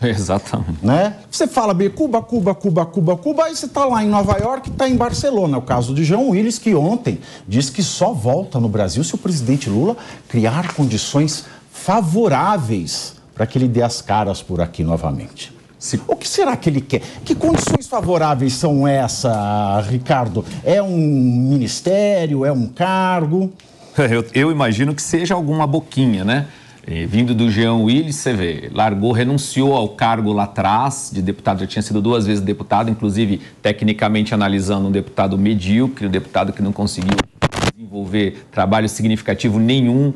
Exatamente. Né? Você fala bem Cuba, aí você está lá em Nova York e está em Barcelona. É o caso de Jean Willis, que ontem disse que só volta no Brasil se o presidente Lula criar condições favoráveis para que ele dê as caras por aqui novamente. O que será que ele quer? Que condições favoráveis são essas, Ricardo? É um ministério? É um cargo? Eu imagino que seja alguma boquinha, né? Vindo do Jean Willis, você vê, renunciou ao cargo lá atrás de deputado, já tinha sido 2 vezes deputado, inclusive, tecnicamente analisando, um deputado medíocre, um deputado que não conseguiu desenvolver trabalho significativo nenhum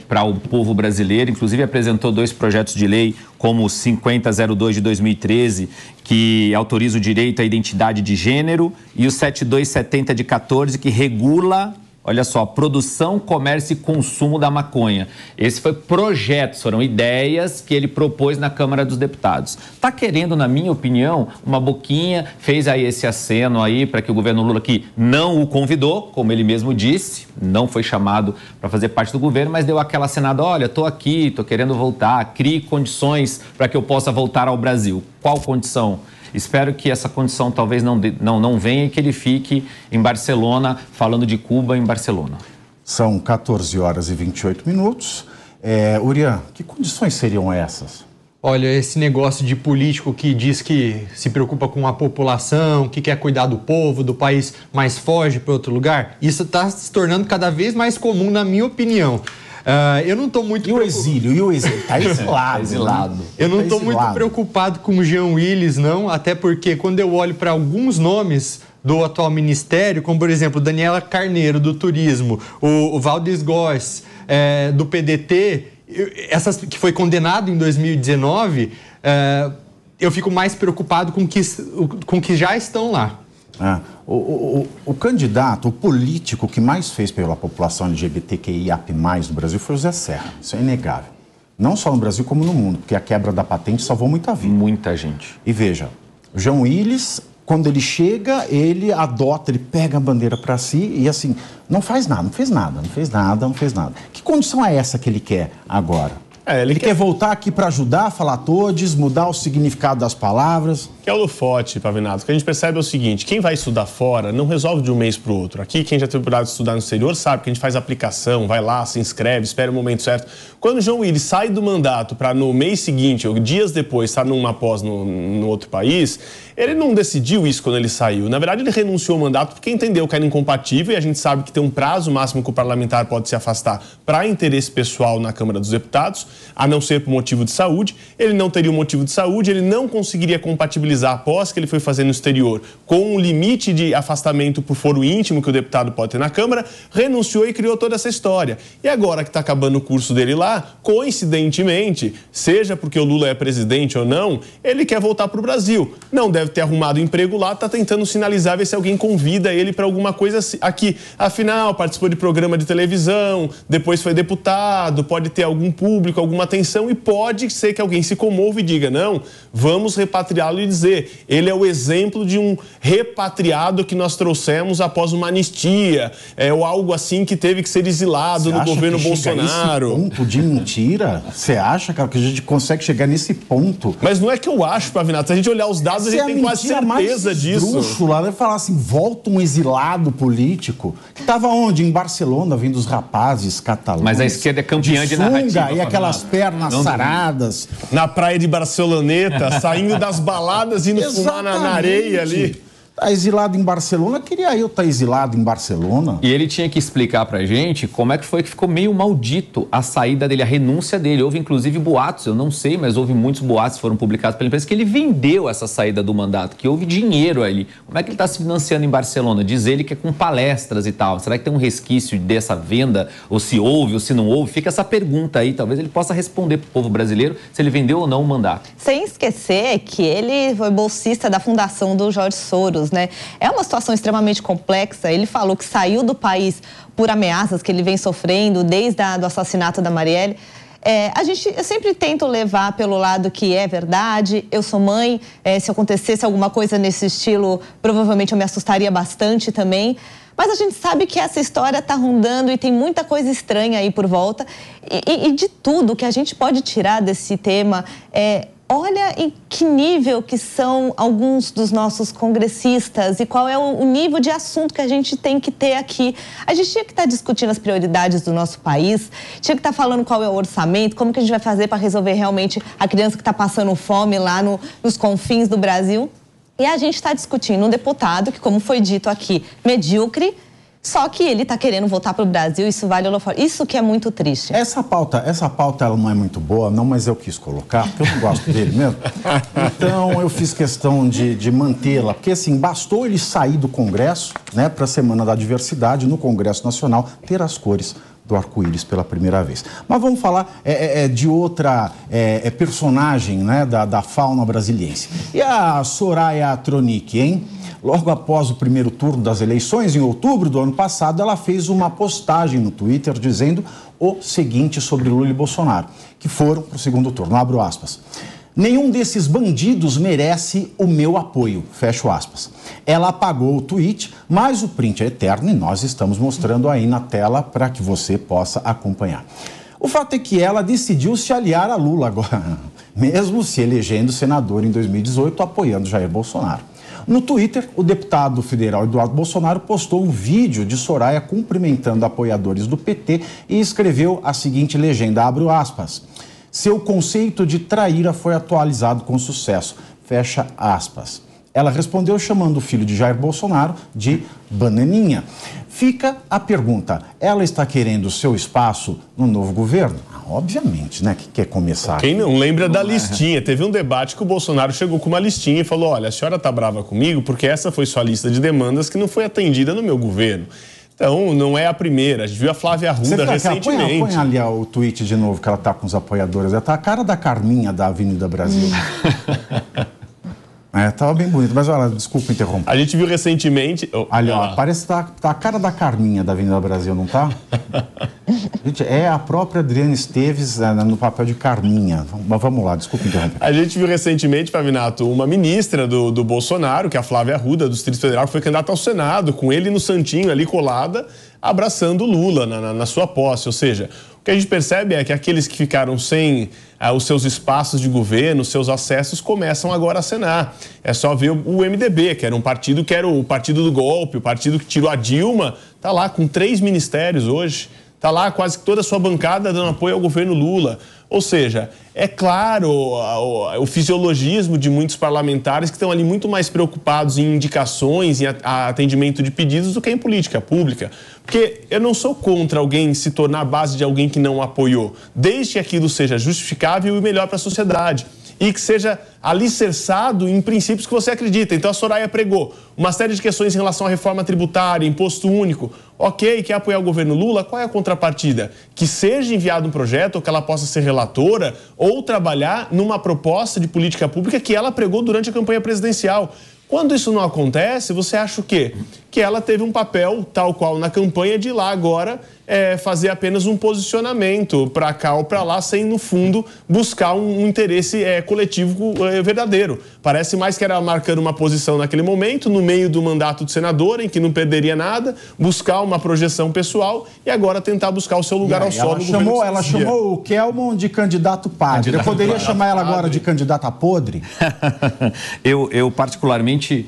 para o povo brasileiro. Inclusive, apresentou 2 projetos de lei, como o 5002 de 2013, que autoriza o direito à identidade de gênero, e o 7270 de 14, que regula... Olha só, produção, comércio e consumo da maconha. Esse foi projetos, foram ideias que ele propôs na Câmara dos Deputados. Está querendo, na minha opinião, uma boquinha, fez aí esse aceno aí para que o governo Lula, que não o convidou, como ele mesmo disse, não foi chamado para fazer parte do governo, mas deu aquela acenada, olha, estou aqui, estou querendo voltar, crie condições para que eu possa voltar ao Brasil. Qual condição? Espero que essa condição talvez não venha e que ele fique em Barcelona, falando de Cuba em Barcelona. São 14 horas e 28 minutos. Urian, que condições seriam essas? Olha, esse negócio de político que diz que se preocupa com a população, que quer cuidar do povo, do país, mas foge para outro lugar, isso está se tornando cada vez mais comum, na minha opinião. Eu não estou muito... E o exílio? Está exilado. Exilado. Eu não estou muito preocupado com o Jean Willis, não, até porque quando eu olho para alguns nomes do atual ministério, como por exemplo Daniela Carneiro, do Turismo, o Valdez Góes, do PDT, essas que foi condenado em 2019, eu fico mais preocupado com que já estão lá. O candidato, o político que mais fez pela população LGBTQIAP+, no Brasil foi o Zé Serra. Isso é inegável. Não só no Brasil, como no mundo, porque a quebra da patente salvou muita vida. Muita gente. E veja, o Jean Willis, quando ele chega, ele adota, ele pega a bandeira para si e assim, não faz nada. Que condição é essa que ele quer agora? Ele quer voltar aqui para ajudar a falar todos, mudar o significado das palavras. Que é o Lofote, Pavinato. O que a gente percebe é o seguinte, quem vai estudar fora não resolve de um mês para o outro. Aqui, quem já teve oportunidade de estudar no exterior sabe que a gente faz aplicação, vai lá, se inscreve, espera o momento certo. Quando o Jean Willis sai do mandato para no mês seguinte, ou dias depois, estar numa pós no outro país, ele não decidiu isso quando ele saiu. Na verdade, ele renunciou ao mandato porque entendeu que era incompatível e a gente sabe que tem um prazo máximo que o parlamentar pode se afastar para interesse pessoal na Câmara dos Deputados, a não ser por motivo de saúde. Ele não teria um motivo de saúde, ele não conseguiria compatibilizar a pós que ele foi fazer no exterior com o limite de afastamento por foro íntimo que o deputado pode ter na Câmara, renunciou e criou toda essa história. E agora que está acabando o curso dele lá, coincidentemente, seja porque o Lula é presidente ou não, ele quer voltar para o Brasil. Não deve ter arrumado emprego lá, está tentando sinalizar, ver se alguém convida ele para alguma coisa aqui. Afinal, participou de programa de televisão, depois foi deputado, pode ter algum público, alguma atenção e pode ser que alguém se comove e diga, não, vamos repatriá-lo e dizer, ele é o exemplo de um repatriado que nós trouxemos após uma anistia, ou algo assim que teve que ser exilado no governo Bolsonaro. Esse ponto de mentira? Você acha, cara, que a gente consegue chegar nesse ponto? Mas não é que eu acho, Pavinato, se a gente olhar os dados, a gente tem quase certeza disso. Lá, né? Falar assim, volta um exilado político, que estava onde? Em Barcelona, vindo os rapazes catalães. Mas a esquerda é campeã de narrativa. E aquelas pernas saradas. Na praia de Barceloneta, saindo das baladas, indo fumar na areia ali. Está exilado em Barcelona, queria eu estar exilado em Barcelona. E ele tinha que explicar pra gente como é que foi que ficou meio maldito a saída dele, a renúncia dele. Houve inclusive boatos, eu não sei, mas houve muitos boatos que foram publicados pela imprensa que ele vendeu essa saída do mandato, que houve dinheiro ali. Como é que ele está se financiando em Barcelona? Diz ele que é com palestras e tal. Será que tem um resquício dessa venda? Ou se houve ou se não houve? Fica essa pergunta aí, talvez ele possa responder pro povo brasileiro se ele vendeu ou não o mandato. Sem esquecer que ele foi bolsista da fundação do Jorge Soros, né? É uma situação extremamente complexa. Ele falou que saiu do país por ameaças que ele vem sofrendo desde o assassinato da Marielle. Eu sempre tento levar pelo lado que é verdade. Eu sou mãe, se acontecesse alguma coisa nesse estilo, provavelmente eu me assustaria bastante também. Mas a gente sabe que essa história está rondando e tem muita coisa estranha aí por volta. E de tudo que a gente pode tirar desse tema olha em que nível que são alguns dos nossos congressistas e qual é o nível de assunto que a gente tem que ter aqui. A gente tinha que estar discutindo as prioridades do nosso país, tinha que estar falando qual é o orçamento, como que a gente vai fazer para resolver realmente a criança que está passando fome lá nos confins do Brasil. E a gente está discutindo um deputado que, como foi dito aqui, medíocre, só que ele está querendo voltar para o Brasil, isso vale holofote. Isso que é muito triste. Essa pauta ela não é muito boa, não, mas eu quis colocar, porque eu não gosto dele mesmo. Então, eu fiz questão de mantê-la, porque assim, bastou ele sair do Congresso, né, para a Semana da Diversidade, no Congresso Nacional, ter as cores do arco-íris pela primeira vez. Mas vamos falar de outra personagem, né, da fauna brasiliense. E a Soraya Tronic, hein? Logo após o primeiro turno das eleições, em outubro do ano passado, ela fez uma postagem no Twitter dizendo o seguinte sobre Lula e Bolsonaro, que foram para o segundo turno. Abro aspas. Nenhum desses bandidos merece o meu apoio, fecho aspas. Ela apagou o tweet, mas o print é eterno e nós estamos mostrando aí na tela para que você possa acompanhar. O fato é que ela decidiu se aliar a Lula agora, mesmo se elegendo senador em 2018, apoiando Jair Bolsonaro. No Twitter, o deputado federal Eduardo Bolsonaro postou um vídeo de Soraya cumprimentando apoiadores do PT e escreveu a seguinte legenda, abro aspas. Seu conceito de traíra foi atualizado com sucesso, fecha aspas. Ela respondeu chamando o filho de Jair Bolsonaro de bananinha. Fica a pergunta, ela está querendo o seu espaço no novo governo? Obviamente, né, que quer começar. Quem não lembra da listinha? Teve um debate que o Bolsonaro chegou com uma listinha e falou, olha, a senhora tá brava comigo porque essa foi sua lista de demandas que não foi atendida no meu governo. Então, não é a primeira. A gente viu a Flávia Arruda recentemente. Põe ali o tweet de novo que ela tá com os apoiadores. Ela tá a cara da Carminha da Avenida Brasil. Tava bem bonito, mas olha, desculpa interromper. A gente viu recentemente... Ali, ó, parece que tá a cara da Carminha da Avenida Brasil, não tá? Gente, é a própria Adriana Esteves no papel de Carminha. Mas vamos lá, desculpa interromper. A gente viu recentemente, Pavinato, uma ministra do Bolsonaro, que é a Flávia Arruda, do Distrito Federal, que foi candidata ao Senado, com ele no santinho ali colada, abraçando Lula na sua posse. Ou seja, o que a gente percebe é que aqueles que ficaram sem os seus espaços de governo, os seus acessos, começam agora a acenar. É só ver o MDB, que era um partido que era o partido do golpe, o partido que tirou a Dilma, está lá com 3 ministérios hoje, está lá quase que toda a sua bancada dando apoio ao governo Lula. Ou seja, é claro o fisiologismo de muitos parlamentares que estão ali muito mais preocupados em indicações, em atendimento de pedidos do que em política pública. Porque eu não sou contra alguém se tornar base de alguém que não apoiou, desde que aquilo seja justificável e melhor para a sociedade. E que seja alicerçado em princípios que você acredita. Então a Soraya pregou uma série de questões em relação à reforma tributária, imposto único. Ok, quer apoiar o governo Lula? Qual é a contrapartida? Que seja enviado um projeto, ou que ela possa ser relatora, ou trabalhar numa proposta de política pública que ela pregou durante a campanha presidencial. Quando isso não acontece, você acha o quê? Que ela teve um papel, tal qual na campanha, de ir lá agora fazer apenas um posicionamento para cá ou para lá, sem, no fundo, buscar um interesse coletivo verdadeiro. Parece mais que era marcando uma posição naquele momento, no meio do mandato de senador, em que não perderia nada, buscar uma projeção pessoal e agora tentar buscar o seu lugar ao sol no governo. Ela chamou o Kelmon de candidato padre. Eu poderia chamar ela agora de candidata podre? Eu particularmente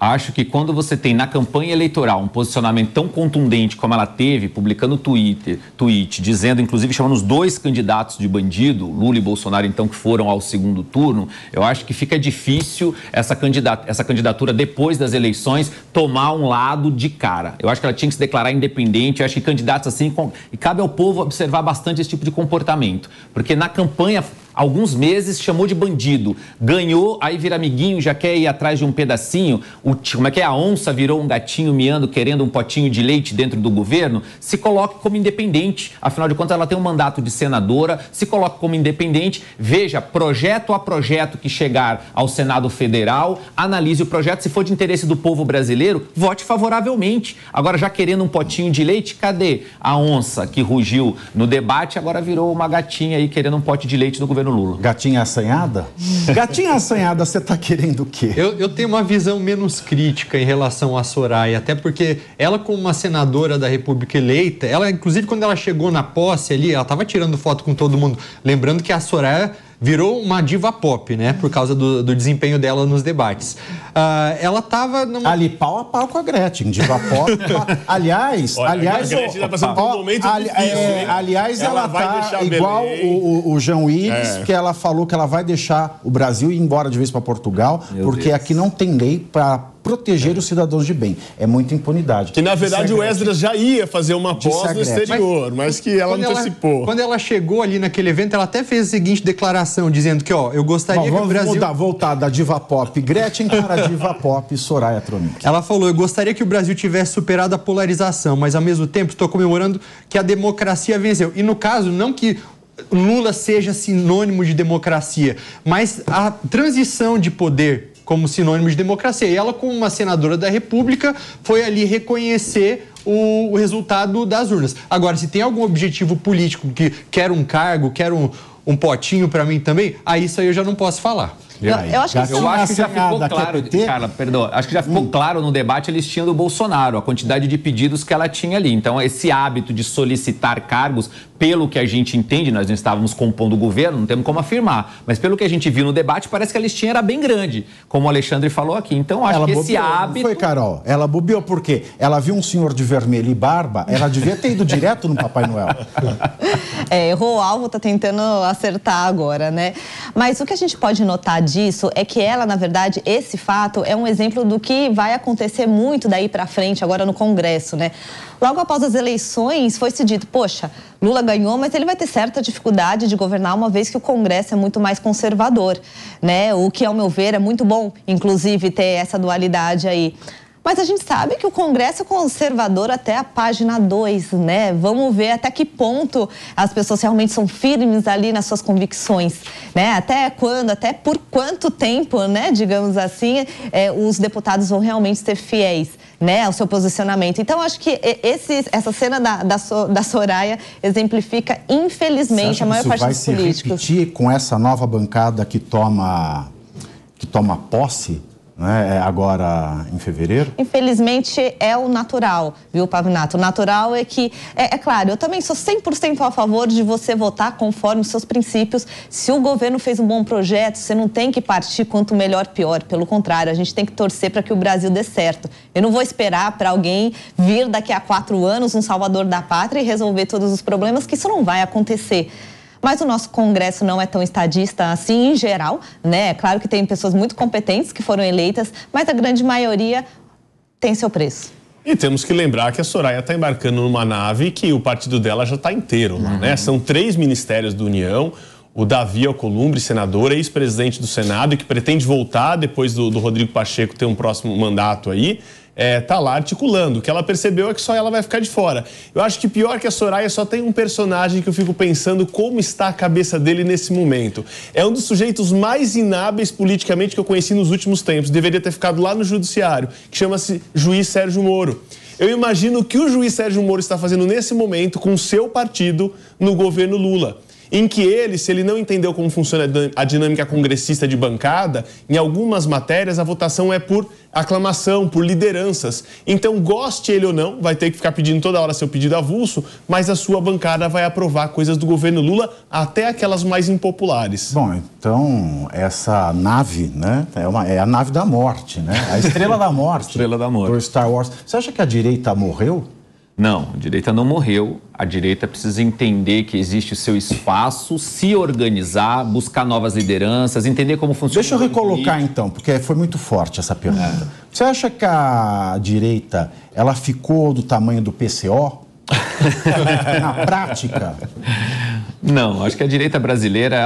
acho que quando você tem na campanha eleitoral um posicionamento tão contundente como ela teve, publicando tweet, dizendo, inclusive chamando os 2 candidatos de bandido, Lula e Bolsonaro, então, que foram ao segundo turno, eu acho que fica difícil essa candidatura, depois das eleições, tomar um lado de cara. Eu acho que ela tinha que se declarar independente, eu acho que candidatos assim, e cabe ao povo observar bastante esse tipo de comportamento, porque na campanha, alguns meses, chamou de bandido, ganhou, aí vira amiguinho, já quer ir atrás de um pedacinho, como é que é? A onça virou um gatinho miando, querendo um potinho de leite dentro do governo, se coloque como independente, afinal de contas ela tem um mandato de senadora, se coloque como independente, veja, projeto a projeto que chegar ao Senado Federal, analise o projeto, se for de interesse do povo brasileiro, vote favoravelmente. Agora, já querendo um potinho de leite, cadê a onça que rugiu no debate, agora virou uma gatinha aí querendo um pote de leite do governo Lula? Gatinha assanhada? Gatinha assanhada, você tá querendo o quê? Eu tenho uma visão menos crítica em relação à Soraya, até porque ela, como uma senadora da República eleita, ela, inclusive, quando ela chegou na posse ali, ela estava tirando foto com todo mundo. Lembrando que a Soraya virou uma diva pop, né? Por causa do desempenho dela nos debates. Ela estava ali pau a pau com a Gretchen, diva pop. Aliás, a Gretchen tá passando por um momento difícil, aliás, ela tá igual o Jean Willis, que ela falou que ela vai deixar o Brasil ir embora de vez para Portugal, porque aqui não tem lei para proteger os cidadãos de bem. É muita impunidade. Que, na verdade, o Esdras já ia fazer uma pós no exterior, mas que ela antecipou. Quando ela chegou ali naquele evento, ela até fez a seguinte declaração, dizendo que, eu gostaria que o Brasil... Vamos voltar da diva pop Gretchen para a diva pop Soraya Tronic. Ela falou, eu gostaria que o Brasil tivesse superado a polarização, mas, ao mesmo tempo, estou comemorando que a democracia venceu. E, no caso, não que Lula seja sinônimo de democracia, mas a transição de poder como sinônimo de democracia. E ela, como uma senadora da República, foi ali reconhecer o resultado das urnas. Agora, se tem algum objetivo político, que quer um cargo, quer um potinho para mim também, isso aí eu já não posso falar. Eu acho que já ficou claro, Carla, perdão, acho que já ficou claro no debate a listinha do Bolsonaro, a quantidade de pedidos que ela tinha ali. Então, esse hábito de solicitar cargos, pelo que a gente entende, nós não estávamos compondo o governo, não temos como afirmar, mas pelo que a gente viu no debate, parece que a listinha era bem grande, como o Alexandre falou aqui. Então, acho que esse hábito... Não foi, Carol? Ela bobeou por quê? Ela viu um senhor de vermelho e barba, ela devia ter ido direto no Papai Noel. Errou o alvo, tá tentando acertar agora, né? Mas o que a gente pode notar disso é que ela, na verdade, esse fato é um exemplo do que vai acontecer muito daí para frente, agora no Congresso, né? Logo após as eleições, foi-se dito, poxa, Lula ganhou, mas ele vai ter certa dificuldade de governar, uma vez que o Congresso é muito mais conservador, né? O que, ao meu ver, é muito bom, inclusive, ter essa dualidade aí. Mas a gente sabe que o Congresso é conservador até a página 2, né? Vamos ver até que ponto as pessoas realmente são firmes ali nas suas convicções, né? Até quando, até por quanto tempo, né? Digamos assim, os deputados vão realmente ser fiéis, né? Ao seu posicionamento. Então, acho que essa cena da Soraya exemplifica, infelizmente, a maior parte dos políticos. Vai se repetir com essa nova bancada que toma posse, né, agora em fevereiro? Infelizmente é o natural, viu, Pavinato? O natural é que, claro, eu também sou 100% a favor de você votar conforme os seus princípios. Se o governo fez um bom projeto, você não tem que partir quanto melhor, pior. Pelo contrário, a gente tem que torcer para que o Brasil dê certo. Eu não vou esperar para alguém vir daqui a 4 anos, um salvador da pátria, e resolver todos os problemas, que isso não vai acontecer. Mas o nosso Congresso não é tão estadista assim, em geral, né? É claro que tem pessoas muito competentes que foram eleitas, mas a grande maioria tem seu preço. E temos que lembrar que a Soraya está embarcando numa nave que o partido dela já está inteiro lá, né? São 3 ministérios da União. O Davi Alcolumbre, senador, ex-presidente do Senado, e que pretende voltar depois do Rodrigo Pacheco ter um próximo mandato aí, tá lá articulando. O que ela percebeu é que só ela vai ficar de fora. Eu acho que pior que a Soraya, só tem um personagem que eu fico pensando como está a cabeça dele nesse momento. É um dos sujeitos mais inábeis politicamente que eu conheci nos últimos tempos. Deveria ter ficado lá no judiciário, que chama-se juiz Sérgio Moro. Eu imagino o que o juiz Sérgio Moro está fazendo nesse momento com o seu partido no governo Lula. Em que ele, se ele não entendeu como funciona a dinâmica congressista de bancada, em algumas matérias a votação é por aclamação, por lideranças. Então, goste ele ou não, vai ter que ficar pedindo toda hora seu pedido avulso, mas a sua bancada vai aprovar coisas do governo Lula, até aquelas mais impopulares. Bom, então, essa nave, né, é a nave da morte, né? A estrela da morte. Estrela da morte. Do Star Wars. Você acha que a direita morreu? Não, a direita não morreu. A direita precisa entender que existe o seu espaço, se organizar, buscar novas lideranças, entender como funciona. Deixa eu recolocar então, porque foi muito forte essa pergunta. Você acha que a direita, ela ficou do tamanho do PCO? Na prática? Não, acho que a direita brasileira,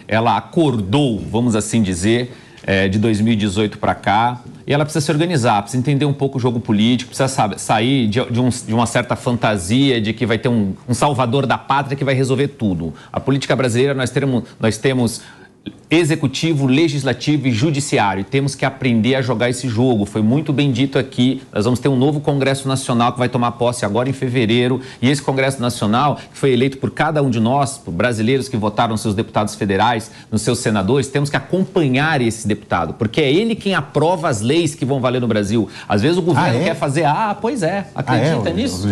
ela acordou, vamos assim dizer, de 2018 para cá, e ela precisa se organizar, precisa entender um pouco o jogo político, precisa sair de uma certa fantasia de que vai ter um salvador da pátria que vai resolver tudo. A política brasileira, nós temos executivo, legislativo e judiciário. E temos que aprender a jogar esse jogo. Foi muito bem dito aqui. Nós vamos ter um novo Congresso Nacional que vai tomar posse agora em fevereiro. E esse Congresso Nacional, que foi eleito por cada um de nós, por brasileiros que votaram nos seus deputados federais, nos seus senadores, temos que acompanhar esse deputado, porque é ele quem aprova as leis que vão valer no Brasil. Às vezes o governo quer fazer... pois é. Acredita nisso?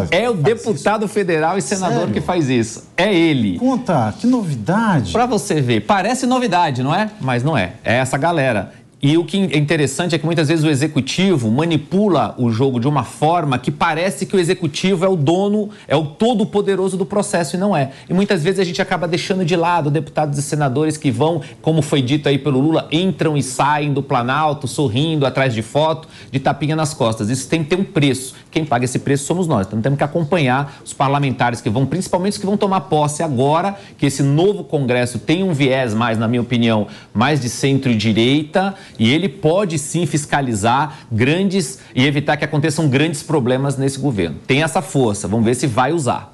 É o deputado federal e senador que faz isso. É ele. Conta, que novidade. Pra você ver, parece novidade, não é? Mas não é. É essa galera. E o que é interessante é que muitas vezes o executivo manipula o jogo de uma forma que parece que o executivo é o dono, é o todo-poderoso do processo, e não é. E muitas vezes a gente acaba deixando de lado deputados e senadores que vão, como foi dito aí pelo Lula, entram e saem do Planalto, sorrindo, atrás de foto, de tapinha nas costas. Isso tem que ter um preço. Quem paga esse preço somos nós. Então temos que acompanhar os parlamentares que vão, principalmente os que vão tomar posse agora, que esse novo Congresso tem um viés mais, na minha opinião, mais de centro-direita, e ele pode sim fiscalizar grandes e evitar que aconteçam grandes problemas nesse governo. Tem essa força, vamos ver se vai usar.